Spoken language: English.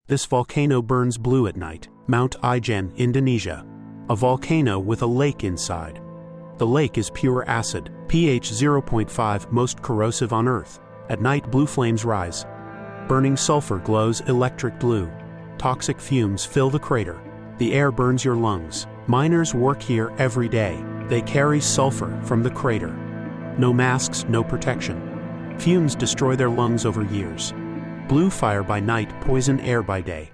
This volcano burns blue at night. Mount Ijen, Indonesia. A volcano with a lake inside. The lake is pure acid, pH 0.5, most corrosive on Earth. At night, blue flames rise. Burning sulfur glows electric blue. Toxic fumes fill the crater. The air burns your lungs. Miners work here every day. They carry sulfur from the crater. No masks, no protection. Fumes destroy their lungs over years. Blue fire by night, poison air by day.